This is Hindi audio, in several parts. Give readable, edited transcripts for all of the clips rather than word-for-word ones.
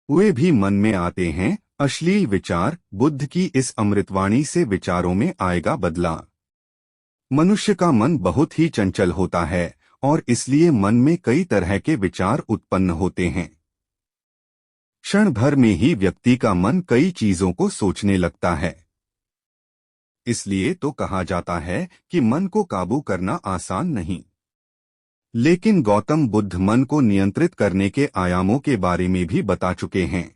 हुए भी मन में आते हैं अश्लील विचार। बुद्ध की इस अमृतवाणी से विचारों में आएगा बदला। मनुष्य का मन बहुत ही चंचल होता है और इसलिए मन में कई तरह के विचार उत्पन्न होते हैं। क्षण भर में ही व्यक्ति का मन कई चीजों को सोचने लगता है। इसलिए तो कहा जाता है कि मन को काबू करना आसान नहीं। लेकिन गौतम बुद्ध मन को नियंत्रित करने के आयामों के बारे में भी बता चुके हैं।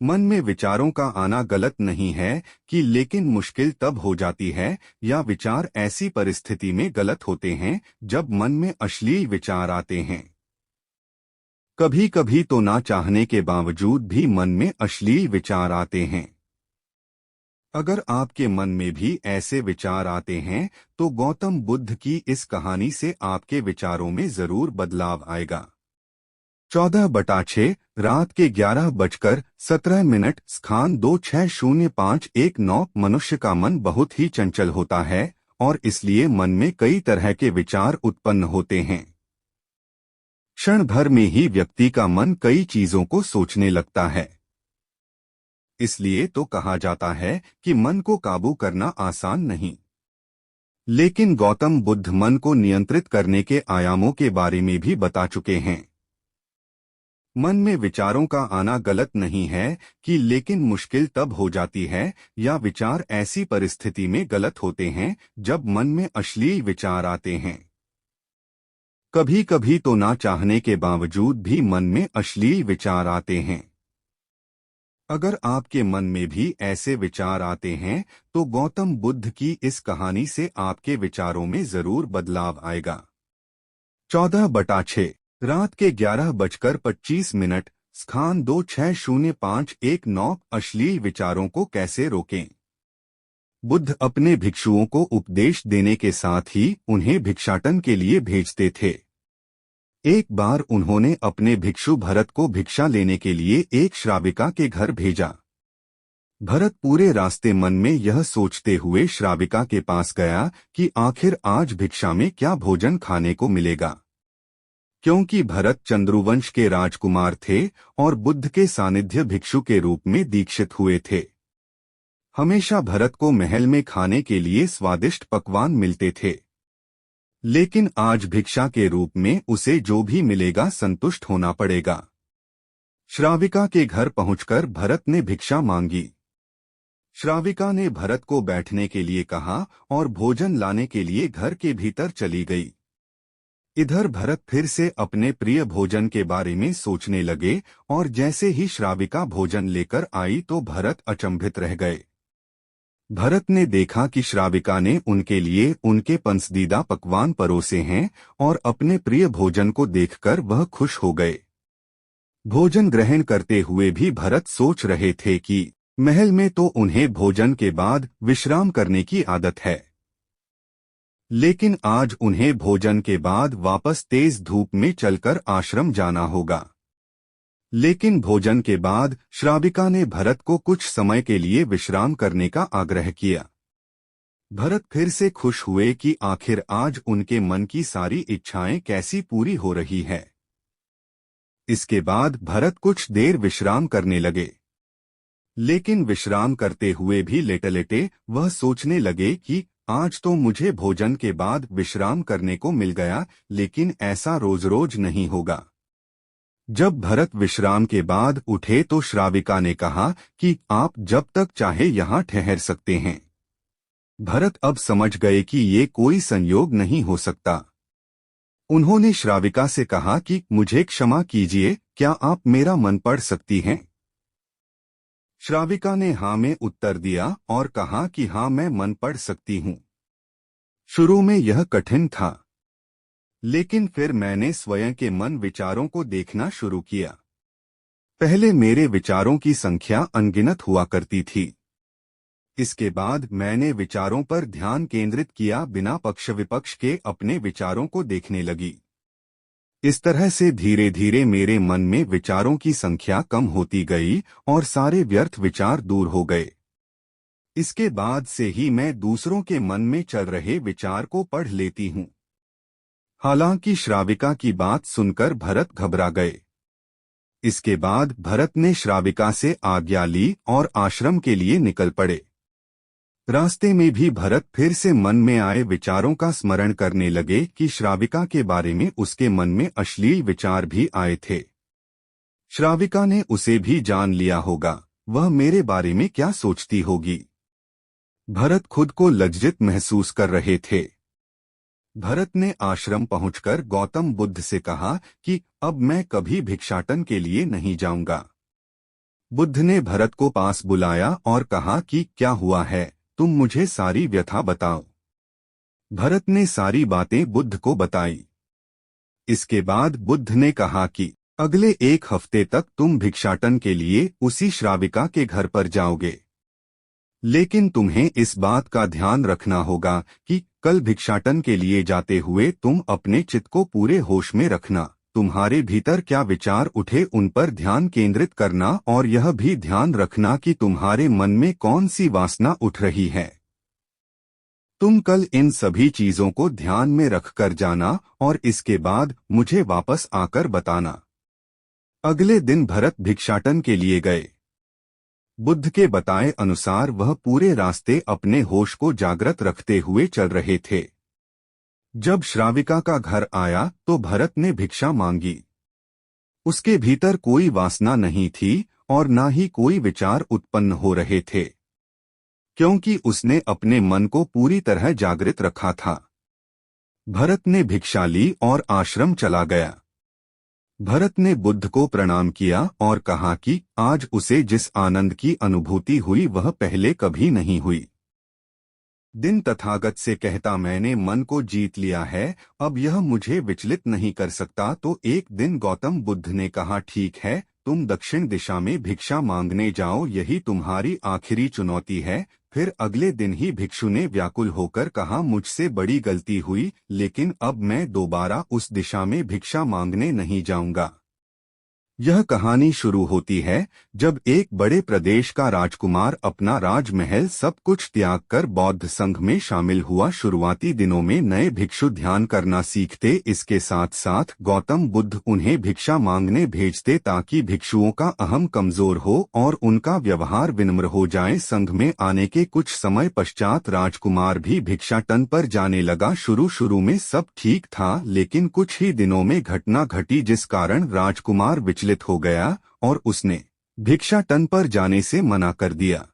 मन में विचारों का आना गलत नहीं है कि लेकिन मुश्किल तब हो जाती है या विचार ऐसी परिस्थिति में गलत होते हैं जब मन में अश्लील विचार आते हैं। कभी कभी तो ना चाहने के बावजूद भी मन में अश्लील विचार आते हैं। अगर आपके मन में भी ऐसे विचार आते हैं तो गौतम बुद्ध की इस कहानी से आपके विचारों में जरूर बदलाव आएगा। 14/6 रात के 11:17 स्थान 260519। मनुष्य का मन बहुत ही चंचल होता है और इसलिए मन में कई तरह के विचार उत्पन्न होते हैं। क्षण भर में ही व्यक्ति का मन कई चीजों को सोचने लगता है। इसलिए तो कहा जाता है कि मन को काबू करना आसान नहीं। लेकिन गौतम बुद्ध मन को नियंत्रित करने के आयामों के बारे में भी बता चुके हैं। मन में विचारों का आना गलत नहीं है कि लेकिन मुश्किल तब हो जाती है या विचार ऐसी परिस्थिति में गलत होते हैं जब मन में अश्लील विचार आते हैं। कभी कभी तो ना चाहने के बावजूद भी मन में अश्लील विचार आते हैं। अगर आपके मन में भी ऐसे विचार आते हैं तो गौतम बुद्ध की इस कहानी से आपके विचारों में जरूर बदलाव आएगा। 14/6 रात के 11:25 स्थान 260519। अश्लील विचारों को कैसे रोकें। बुद्ध अपने भिक्षुओं को उपदेश देने के साथ ही उन्हें भिक्षाटन के लिए भेजते थे। एक बार उन्होंने अपने भिक्षु भरत को भिक्षा लेने के लिए एक श्राविका के घर भेजा। भरत पूरे रास्ते मन में यह सोचते हुए श्राविका के पास गया कि आखिर आज भिक्षा में क्या भोजन खाने को मिलेगा। क्योंकि भरत चंद्रुवंश के राजकुमार थे और बुद्ध के सानिध्य भिक्षु के रूप में दीक्षित हुए थे। हमेशा भरत को महल में खाने के लिए स्वादिष्ट पकवान मिलते थे। लेकिन आज भिक्षा के रूप में उसे जो भी मिलेगा संतुष्ट होना पड़ेगा। श्राविका के घर पहुंचकर भरत ने भिक्षा मांगी। श्राविका ने भरत को बैठने के लिए कहा और भोजन लाने के लिए घर के भीतर चली गई। इधर भरत फिर से अपने प्रिय भोजन के बारे में सोचने लगे और जैसे ही श्राविका भोजन लेकर आई तो भरत अचंभित रह गए। भरत ने देखा कि श्राविका ने उनके लिए उनके पसंदीदा पकवान परोसे हैं और अपने प्रिय भोजन को देखकर वह खुश हो गए। भोजन ग्रहण करते हुए भी भरत सोच रहे थे कि महल में तो उन्हें भोजन के बाद विश्राम करने की आदत है, लेकिन आज उन्हें भोजन के बाद वापस तेज धूप में चलकर आश्रम जाना होगा। लेकिन भोजन के बाद श्राविका ने भरत को कुछ समय के लिए विश्राम करने का आग्रह किया। भरत फिर से खुश हुए कि आखिर आज उनके मन की सारी इच्छाएं कैसी पूरी हो रही है। इसके बाद भरत कुछ देर विश्राम करने लगे। लेकिन विश्राम करते हुए भी लेटे लेटे वह सोचने लगे कि आज तो मुझे भोजन के बाद विश्राम करने को मिल गया, लेकिन ऐसा रोज रोज नहीं होगा। जब भरत विश्राम के बाद उठे तो श्राविका ने कहा कि आप जब तक चाहे यहाँ ठहर सकते हैं। भरत अब समझ गए कि ये कोई संयोग नहीं हो सकता। उन्होंने श्राविका से कहा कि मुझे क्षमा कीजिए, क्या आप मेरा मन पढ़ सकती हैं। श्राविका ने हाँ में उत्तर दिया और कहा कि हाँ, मैं मन पढ़ सकती हूँ। शुरू में यह कठिन था, लेकिन फिर मैंने स्वयं के मन विचारों को देखना शुरू किया। पहले मेरे विचारों की संख्या अनगिनत हुआ करती थी। इसके बाद मैंने विचारों पर ध्यान केंद्रित किया, बिना पक्ष विपक्ष के अपने विचारों को देखने लगी। इस तरह से धीरे धीरे मेरे मन में विचारों की संख्या कम होती गई और सारे व्यर्थ विचार दूर हो गए। इसके बाद से ही मैं दूसरों के मन में चल रहे विचार को पढ़ लेती हूँ। हालांकि श्राविका की बात सुनकर भरत घबरा गए। इसके बाद भरत ने श्राविका से आज्ञा ली और आश्रम के लिए निकल पड़े। रास्ते में भी भरत फिर से मन में आए विचारों का स्मरण करने लगे कि श्राविका के बारे में उसके मन में अश्लील विचार भी आए थे। श्राविका ने उसे भी जान लिया होगा, वह मेरे बारे में क्या सोचती होगी। भरत खुद को लज्जित महसूस कर रहे थे। भरत ने आश्रम पहुंचकर गौतम बुद्ध से कहा कि अब मैं कभी भिक्षाटन के लिए नहीं जाऊंगा। बुद्ध ने भरत को पास बुलाया और कहा कि क्या हुआ है, तुम मुझे सारी व्यथा बताओ। भरत ने सारी बातें बुद्ध को बताई। इसके बाद बुद्ध ने कहा कि अगले 1 हफ्ते तक तुम भिक्षाटन के लिए उसी श्राविका के घर पर जाओगे, लेकिन तुम्हें इस बात का ध्यान रखना होगा कि कल भिक्षाटन के लिए जाते हुए तुम अपने चित्त को पूरे होश में रखना। तुम्हारे भीतर क्या विचार उठे उन पर ध्यान केंद्रित करना और यह भी ध्यान रखना कि तुम्हारे मन में कौन सी वासना उठ रही है। तुम कल इन सभी चीजों को ध्यान में रखकर जाना और इसके बाद मुझे वापस आकर बताना। अगले दिन भरत भिक्षाटन के लिए गए। बुद्ध के बताए अनुसार वह पूरे रास्ते अपने होश को जागृत रखते हुए चल रहे थे। जब श्राविका का घर आया तो भरत ने भिक्षा मांगी। उसके भीतर कोई वासना नहीं थी और न ही कोई विचार उत्पन्न हो रहे थे, क्योंकि उसने अपने मन को पूरी तरह जागृत रखा था। भरत ने भिक्षा ली और आश्रम चला गया। भरत ने बुद्ध को प्रणाम किया और कहा कि आज उसे जिस आनंद की अनुभूति हुई वह पहले कभी नहीं हुई। दिन तथागत से कहता मैंने मन को जीत लिया है, अब यह मुझे विचलित नहीं कर सकता। तो एक दिन गौतम बुद्ध ने कहा ठीक है, तुम दक्षिण दिशा में भिक्षा मांगने जाओ, यही तुम्हारी आखिरी चुनौती है। फिर अगले दिन ही भिक्षु ने व्याकुल होकर कहा मुझसे बड़ी गलती हुई, लेकिन अब मैं दोबारा उस दिशा में भिक्षा मांगने नहीं जाऊंगा। यह कहानी शुरू होती है जब एक बड़े प्रदेश का राजकुमार अपना राजमहल सब कुछ त्याग कर बौद्ध संघ में शामिल हुआ। शुरुआती दिनों में नए भिक्षु ध्यान करना सीखते, इसके साथ साथ गौतम बुद्ध उन्हें भिक्षा मांगने भेजते ताकि भिक्षुओं का अहम कमजोर हो और उनका व्यवहार विनम्र हो जाए। संघ में आने के कुछ समय पश्चात राजकुमार भी भिक्षाटन पर जाने लगा। शुरू शुरू में सब ठीक था, लेकिन कुछ ही दिनों में घटना घटी जिस कारण राजकुमार विचलित हो गया और उसने भिक्षाटन पर जाने से मना कर दिया।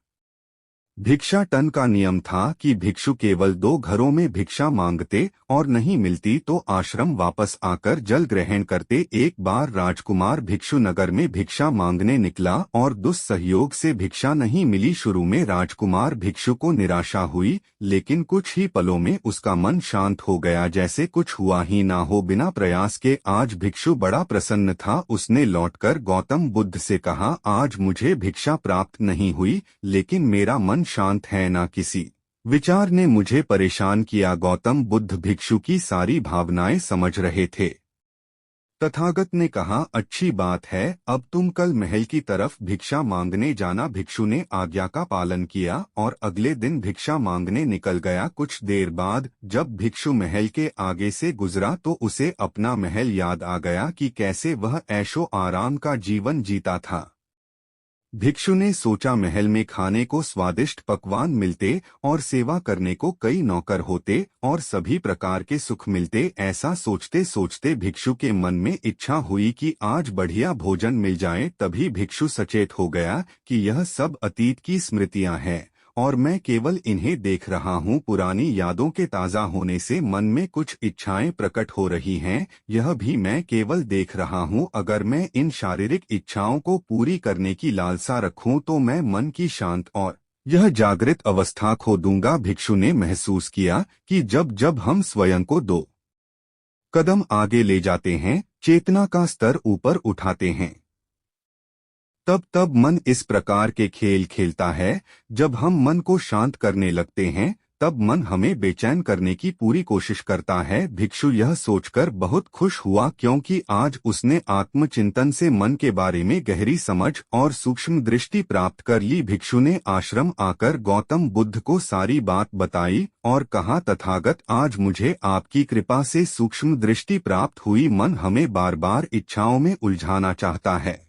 भिक्षाटन का नियम था कि भिक्षु केवल 2 घरों में भिक्षा मांगते और नहीं मिलती तो आश्रम वापस आकर जल ग्रहण करते। एक बार राजकुमार भिक्षु नगर में भिक्षा मांगने निकला और दुस्सहयोग से भिक्षा नहीं मिली। शुरू में राजकुमार भिक्षु को निराशा हुई, लेकिन कुछ ही पलों में उसका मन शांत हो गया, जैसे कुछ हुआ ही ना हो। बिना प्रयास के आज भिक्षु बड़ा प्रसन्न था। उसने लौटकर गौतम बुद्ध से कहा आज मुझे भिक्षा प्राप्त नहीं हुई, लेकिन मेरा मन शांत है, ना किसी विचार ने मुझे परेशान किया। गौतम बुद्ध भिक्षु की सारी भावनाएं समझ रहे थे। तथागत ने कहा अच्छी बात है, अब तुम कल महल की तरफ भिक्षा मांगने जाना। भिक्षु ने आज्ञा का पालन किया और अगले दिन भिक्षा मांगने निकल गया। कुछ देर बाद जब भिक्षु महल के आगे से गुजरा तो उसे अपना महल याद आ गया कि कैसे वह ऐशो आराम का जीवन जीता था। भिक्षु ने सोचा महल में खाने को स्वादिष्ट पकवान मिलते और सेवा करने को कई नौकर होते और सभी प्रकार के सुख मिलते। ऐसा सोचते सोचते भिक्षु के मन में इच्छा हुई कि आज बढ़िया भोजन मिल जाए। तभी भिक्षु सचेत हो गया कि यह सब अतीत की स्मृतियां हैं और मैं केवल इन्हें देख रहा हूँ। पुरानी यादों के ताज़ा होने से मन में कुछ इच्छाएं प्रकट हो रही हैं, यह भी मैं केवल देख रहा हूँ। अगर मैं इन शारीरिक इच्छाओं को पूरी करने की लालसा रखूं तो मैं मन की शांत और यह जागृत अवस्था खो दूंगा। भिक्षु ने महसूस किया कि जब जब हम स्वयं को 2 कदम आगे ले जाते हैं, चेतना का स्तर ऊपर उठाते हैं, तब तब मन इस प्रकार के खेल खेलता है। जब हम मन को शांत करने लगते हैं तब मन हमें बेचैन करने की पूरी कोशिश करता है। भिक्षु यह सोचकर बहुत खुश हुआ क्योंकि आज उसने आत्मचिंतन से मन के बारे में गहरी समझ और सूक्ष्म दृष्टि प्राप्त कर ली। भिक्षु ने आश्रम आकर गौतम बुद्ध को सारी बात बताई और कहा तथागत आज मुझे आपकी कृपा से सूक्ष्म दृष्टि प्राप्त हुई। मन हमें बार बार इच्छाओं में उलझाना चाहता है,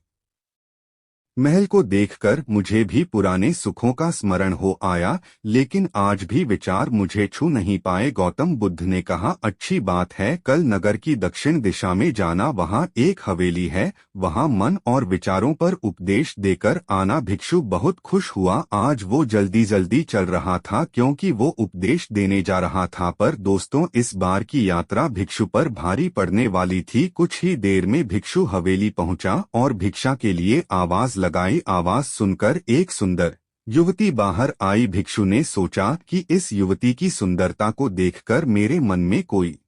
महल को देखकर मुझे भी पुराने सुखों का स्मरण हो आया, लेकिन आज भी विचार मुझे छू नहीं पाए। गौतम बुद्ध ने कहा, अच्छी बात है, कल नगर की दक्षिण दिशा में जाना, वहाँ एक हवेली है, वहाँ मन और विचारों पर उपदेश देकर आना। भिक्षु बहुत खुश हुआ। आज वो जल्दी जल्दी चल रहा था क्योंकि वो उपदेश देने जा रहा था। पर दोस्तों, इस बार की यात्रा भिक्षु पर भारी पड़ने वाली थी। कुछ ही देर में भिक्षु हवेली पहुंचा और भिक्षा के लिए आवाज लगाई। आवाज सुनकर एक सुंदर युवती बाहर आई। भिक्षु ने सोचा कि इस युवती की सुंदरता को देखकर मेरे मन में कोई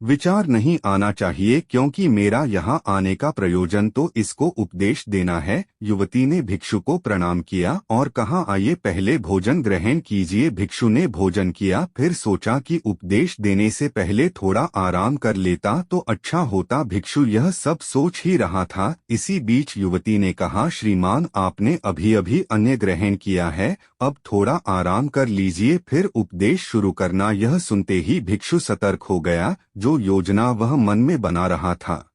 विचार नहीं आना चाहिए, क्योंकि मेरा यहाँ आने का प्रयोजन तो इसको उपदेश देना है। युवती ने भिक्षु को प्रणाम किया और कहा, आइए पहले भोजन ग्रहण कीजिए। भिक्षु ने भोजन किया, फिर सोचा कि उपदेश देने से पहले थोड़ा आराम कर लेता तो अच्छा होता। भिक्षु यह सब सोच ही रहा था। इसी बीच युवती ने कहा, श्रीमान, आपने अभी अभी अन्न ग्रहण किया है, अब थोड़ा आराम कर लीजिए, फिर उपदेश शुरू करना। यह सुनते ही भिक्षु सतर्क हो गया। जो योजना वह मन में बना रहा था,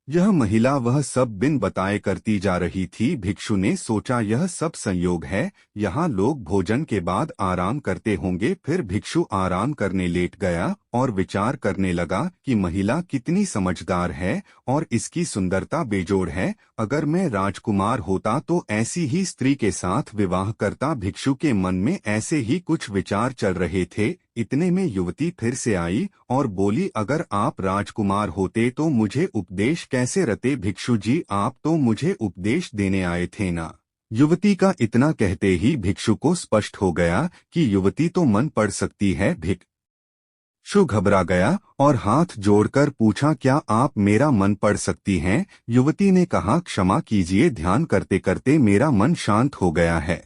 यह महिला वह सब बिन बताए करती जा रही थी। भिक्षु ने सोचा, यह सब संयोग है, यहाँ लोग भोजन के बाद आराम करते होंगे। फिर भिक्षु आराम करने लेट गया और विचार करने लगा कि महिला कितनी समझदार है और इसकी सुंदरता बेजोड़ है। अगर मैं राजकुमार होता तो ऐसी ही स्त्री के साथ विवाह करता। भिक्षु के मन में ऐसे ही कुछ विचार चल रहे थे। इतने में युवती फिर से आई और बोली, अगर आप राजकुमार होते तो मुझे उपदेश कैसे रते? भिक्षु जी, आप तो मुझे उपदेश देने आए थे ना? युवती का इतना कहते ही भिक्षु को स्पष्ट हो गया कि युवती तो मन पढ़ सकती है। भिक्षु घबरा गया और हाथ जोड़कर पूछा, क्या आप मेरा मन पढ़ सकती हैं? युवती ने कहा, क्षमा कीजिए, ध्यान करते करते मेरा मन शांत हो गया है,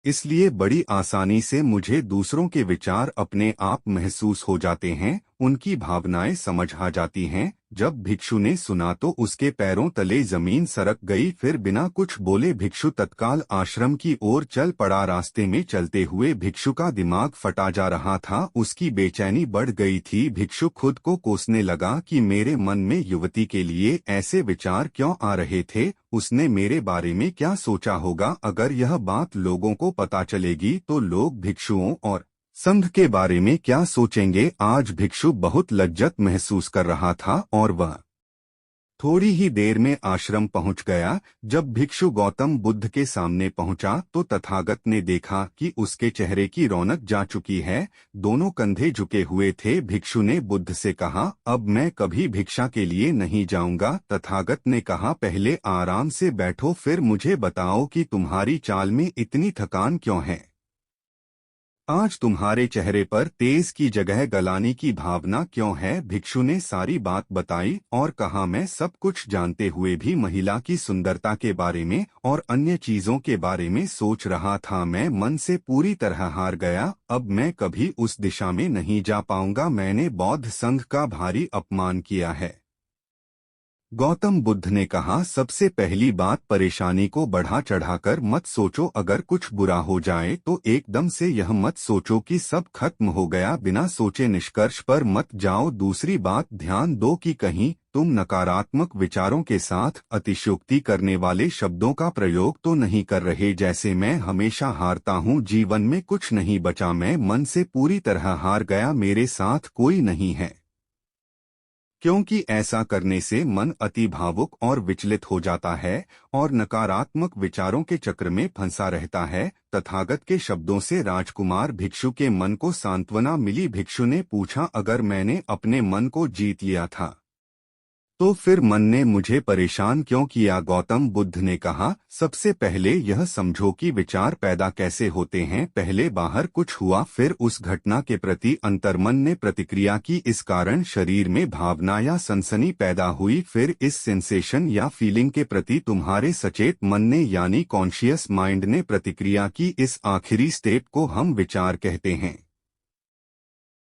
इसलिए बड़ी आसानी से मुझे दूसरों के विचार अपने आप महसूस हो जाते हैं, उनकी भावनाएं समझ आ जाती हैं। जब भिक्षु ने सुना तो उसके पैरों तले जमीन सरक गई। फिर बिना कुछ बोले भिक्षु तत्काल आश्रम की ओर चल पड़ा। रास्ते में चलते हुए भिक्षु का दिमाग फटा जा रहा था, उसकी बेचैनी बढ़ गई थी। भिक्षु खुद को कोसने लगा कि मेरे मन में युवती के लिए ऐसे विचार क्यों आ रहे थे, उसने मेरे बारे में क्या सोचा होगा? अगर यह बात लोगों को पता चलेगी तो लोग भिक्षुओं और संघ के बारे में क्या सोचेंगे? आज भिक्षु बहुत लज्जत महसूस कर रहा था और वह थोड़ी ही देर में आश्रम पहुंच गया। जब भिक्षु गौतम बुद्ध के सामने पहुंचा तो तथागत ने देखा कि उसके चेहरे की रौनक जा चुकी है, दोनों कंधे झुके हुए थे। भिक्षु ने बुद्ध से कहा, अब मैं कभी भिक्षा के लिए नहीं जाऊंगा। तथागत ने कहा, पहले आराम से बैठो, फिर मुझे बताओ कि तुम्हारी चाल में इतनी थकान क्यों है? आज तुम्हारे चेहरे पर तेज की जगह गलानी की भावना क्यों है? भिक्षु ने सारी बात बताई और कहा, मैं सब कुछ जानते हुए भी महिला की सुंदरता के बारे में और अन्य चीजों के बारे में सोच रहा था। मैं मन से पूरी तरह हार गया। अब मैं कभी उस दिशा में नहीं जा पाऊंगा। मैंने बौद्ध संघ का भारी अपमान किया है। गौतम बुद्ध ने कहा, सबसे पहली बात, परेशानी को बढ़ा चढ़ाकर मत सोचो। अगर कुछ बुरा हो जाए तो एकदम से यह मत सोचो कि सब खत्म हो गया। बिना सोचे निष्कर्ष पर मत जाओ। दूसरी बात, ध्यान दो कि कहीं तुम नकारात्मक विचारों के साथ अतिशयोक्ति करने वाले शब्दों का प्रयोग तो नहीं कर रहे, जैसे मैं हमेशा हारता हूँ, जीवन में कुछ नहीं बचा, मैं मन से पूरी तरह हार गया, मेरे साथ कोई नहीं है। क्योंकि ऐसा करने से मन अति भावुक और विचलित हो जाता है और नकारात्मक विचारों के चक्र में फंसा रहता है। तथागत के शब्दों से राजकुमार भिक्षु के मन को सांत्वना मिली। भिक्षु ने पूछा, अगर मैंने अपने मन को जीत लिया था तो फिर मन ने मुझे परेशान क्यों किया? गौतम बुद्ध ने कहा, सबसे पहले यह समझो कि विचार पैदा कैसे होते हैं। पहले बाहर कुछ हुआ, फिर उस घटना के प्रति अंतर्मन ने प्रतिक्रिया की, इस कारण शरीर में भावना या सनसनी पैदा हुई। फिर इस सेंसेशन या फीलिंग के प्रति तुम्हारे सचेत मन ने यानी कॉन्शियस माइंड ने प्रतिक्रिया की। इस आखिरी स्टेप को हम विचार कहते हैं।